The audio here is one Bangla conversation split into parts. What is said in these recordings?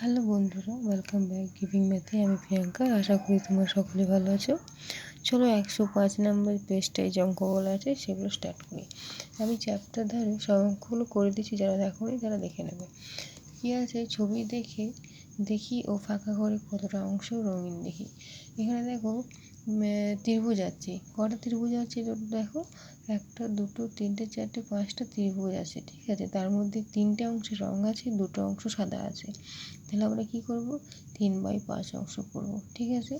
হ্যালো বন্ধুরা, ওয়েলকাম ব্যাক গিভিং ম্যাথে। আমি প্রিয়াঙ্কা। আশা করি তোমরা সকলে ভালো আছো। চলো 105 নম্বর পেজটায় যে অঙ্কগুলো আছে সেগুলো স্টার্ট করি। আমি চ্যাপ্টার ধারে সব অঙ্কগুলো করে দিচ্ছি, যারা দেখোনি তারা দেখে নেবে। কী আছে, ছবি দেখি ও ফাঁকা ঘরে কতটা অংশ রঙিন দেখি। এখানে দেখো ত্রিভুজ আছে। কটা ত্রিভুজ আছে দেখো, 1 2 3 4 5টা ত্রিভুজ আছে, ঠিক আছে। তার মধ্যে 3টে অংশে রঙ আছে, 2টো অংশ সাদা আছে। তাহলে আমরা কী করব, 3/5 অংশ করব, ঠিক আছে।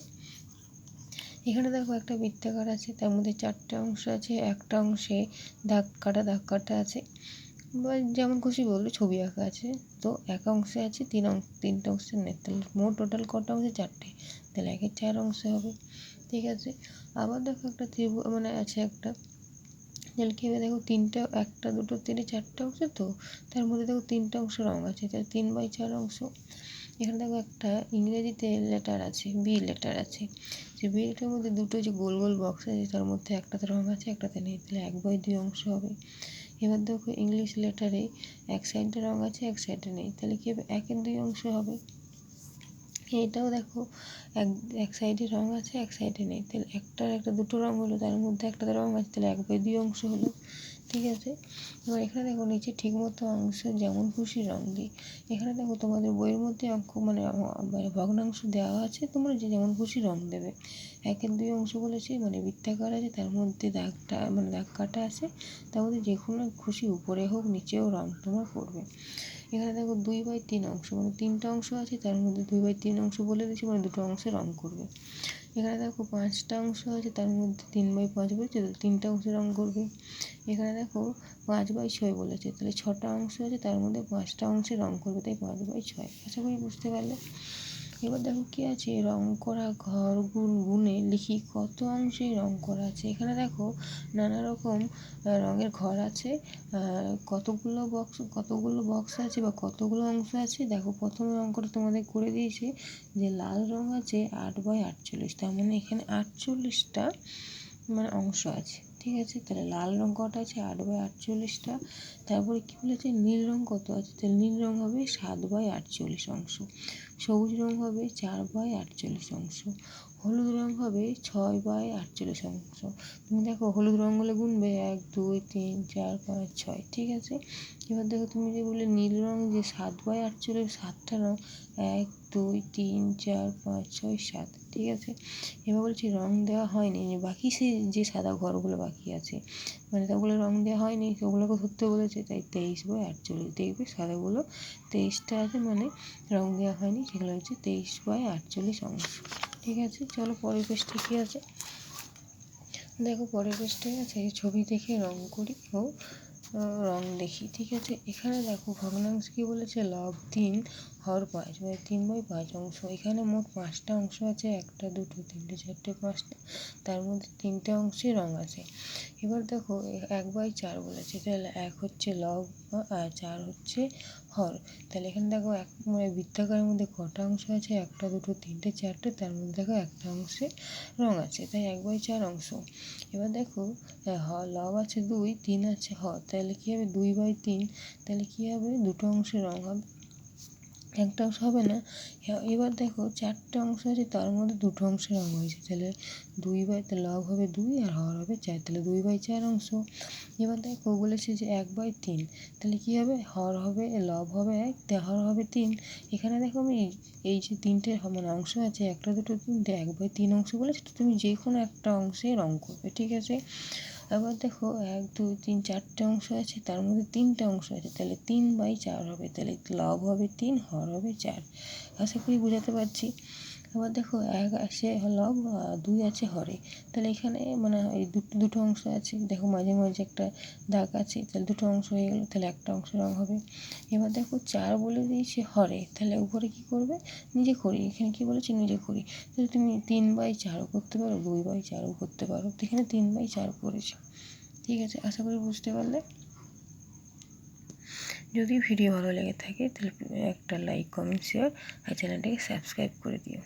এখানে দেখো একটা বৃত্তাকার আছে, তার মধ্যে 4টে অংশ আছে, একটা অংশে দাগ কাটা আছে, বা যেমন খুশি বললো, ছবি আঁকা আছে। তো এক অংশে আছে 3টে অংশে নেই, তাহলে মোট টোটাল কটা অংশে 4টে, তাহলে 1-এর 4 অংশে হবে, ঠিক আছে। আবার দেখো একটা ত্রিভুজ আছে একটা, তাহলে কী হবে দেখো, 1 2 3 4টে অংশ, তো তার মধ্যে দেখো 3টে অংশ রঙ আছে, তাহলে 3/4 অংশ। এখানে দেখো একটা ইংরেজিতে লেটার আছে, বি লেটার আছে, যে বি লেটারের মধ্যে দুটো যে গোল গোল বক্স আছে, তার মধ্যে একটাতে রঙ আছে একটাতে নেই, তাহলে 1/2 অংশ হবে। এবার দেখো ইংলিশ লেটারে এক সাইডে রঙ আছে এক সাইডে নেই, তাহলে কী হবে, 1/2 অংশ হবে। এটাও দেখো এক সাইডে রঙ আছে এক সাইডে নেই, তাহলে দুটো রঙ হলো, তার মধ্যে একটাতে রঙ আছে, তাহলে 1/2 অংশ হলো, ঠিক আছে। এবার এখানে দেখো নিচে ঠিকমতো অংশ যেমন খুশি রঙ দিই। এখানে দেখো তোমাদের বইয়ের মধ্যে অঙ্ক ভগ্নাংশ দেওয়া আছে, তোমরা যে যেমন খুশি রঙ দেবে। 1/2 অংশ বলেছে, বৃত্তাকার আছে, তার মধ্যে দাগ কাটা আছে, তার মধ্যে যে কোনো খুশি উপরে হোক নিচেও রঙ তোমরা করবে। এখানে দেখো 2/3 অংশ, 3টা অংশ আছে, তার মধ্যে 2/3 অংশ বলে দিয়েছি, 2টো অংশে রঙ করবে। এখানে দেখো 5টা অংশ আছে, তার মধ্যে 3/5 বলেছে, তাহলে 3টে অংশে রঙ করবে। এখানে দেখো 5/6 বলেছে, তাহলে 6টা অংশ আছে, তার মধ্যে 5টা অংশে রঙ করবে, তাই 5/6। আশা করি বুঝতে পারলে। এবার দেখো কি আছে, রঙ করা ঘর গুনে লিখি কত অংশে রঙ করা আছে। এখানে দেখো নানা রকম রঙের ঘর আছে, কতগুলো বক্স আছে বা কতগুলো অংশ আছে। দেখো প্রথমে অঙ্কটা তোমাদের করে দিয়েছে যে লাল রঙ আছে 8/48, তার মানে এখানে 48টা অংশ আছে, ঠিক আছে। তাহলে লাল রঙ কটা আছে, 8/48টা। তারপরে কী বলেছে, নীল রঙ কত আছে, তাহলে নীল রঙ হবে 7/48 অংশ। সবুজ রঙ হবে 4/48 অংশ। হলুদ রঙ হবে 6/48 অংশ। তুমি দেখো হলুদ রঙগুলো গুনবে, 1 2 3 4 5 6, ঠিক আছে। এবার দেখো তুমি যে বললে নীল রঙ যে 7/48, 7টা রঙ, 1 2 3 4 5 6 7, ঠিক আছে। এবার বলছি রঙ দেওয়া হয়নি, বাকি যে সাদা ঘরগুলো বাকি আছে, ওগুলো রঙ দেওয়া হয়নি, সেগুলোকে ধরতে বলেছে, তাই 23/48। দেখবে সাদাগুলো 23টা আছে, রঙ দেওয়া হয়নি, সেগুলো হচ্ছে 23/48 অংশ, ঠিক আছে। চলো পরের পেজটা কী আছে দেখো। পরের পেজটায় আছে ছবি দেখে রঙ করি ও রঙ দেখি, ঠিক আছে। এখানে দেখো ভগ্নাংশ কী বলেছে, লব 3 হর 5, 3/5 অংশ। এখানে মোট 5টা অংশ আছে, 1 2 3 4 5টা, তার মধ্যে 3টে অংশে রঙ আছে। এবার দেখো 1/4 বলেছে, তাহলে 1 হচ্ছে লব আর 4 হচ্ছে হর। তাহলে এখানে দেখো বৃত্তাকারের মধ্যে কটা অংশ আছে, 1 2 3 4টে, তার মধ্যে দেখো একটা অংশে রঙ আছে, তাই 1/4 অংশ। এবার দেখো লব আছে 2, 3 আছে হর, তাহলে কী হবে 2/3, তাহলে কী হবে, দুটো অংশে রঙ হবে, একটা অংশ হবে না। এবার দেখো 4টে অংশ আছে, তার মধ্যে দুটো অংশে রঙ হয়েছে, তাহলে লব হবে 2 আর হর হবে 4, তাহলে 2/4 অংশ। এবার দেখো বলেছে যে 1/3, তাহলে কী হবে, লব হবে 1, হর হবে 3। এখানে দেখো আমি এই যে 3টে অংশ আছে, 1 2 3টে, 1/3 অংশ বলেছে, তুমি যে কোনো একটা অংশে রঙ করবে, ঠিক আছে। আবার দেখো 1 2 3 4টে অংশ আছে, তার মধ্যে 3টে অংশ আছে, তাহলে 3/4 হবে, তাহলে লব হবে 3, হর হবে 4। আশা করি বোঝাতে পারছি। আবার দেখো 1 আছে লব, 2 আছে হরে, তাহলে এখানে এই দুটো অংশ আছে, দেখো মাঝে মাঝে একটা দাগ আছে, তাহলে দুটো অংশ হয়ে গেল, তাহলে একটা অংশ রঙ হবে। এবার দেখো 4 বলে দিয়েছে হরে, তাহলে উপরে কী করবে, নিজে করি, এখানে কী বলেছে নিজে করি, তাহলে তুমি 3/4 করতে পারো, 2/4 করতে পারো, তো এখানে 3/4 করেছে, ঠিক আছে। আশা করি বুঝতে পারলে। যদি ভিডিও ভালো লেগে থাকে তাহলে একটা লাইক কমেন্ট শেয়ার আর চ্যানেলটাকে সাবস্ক্রাইব করে দিও।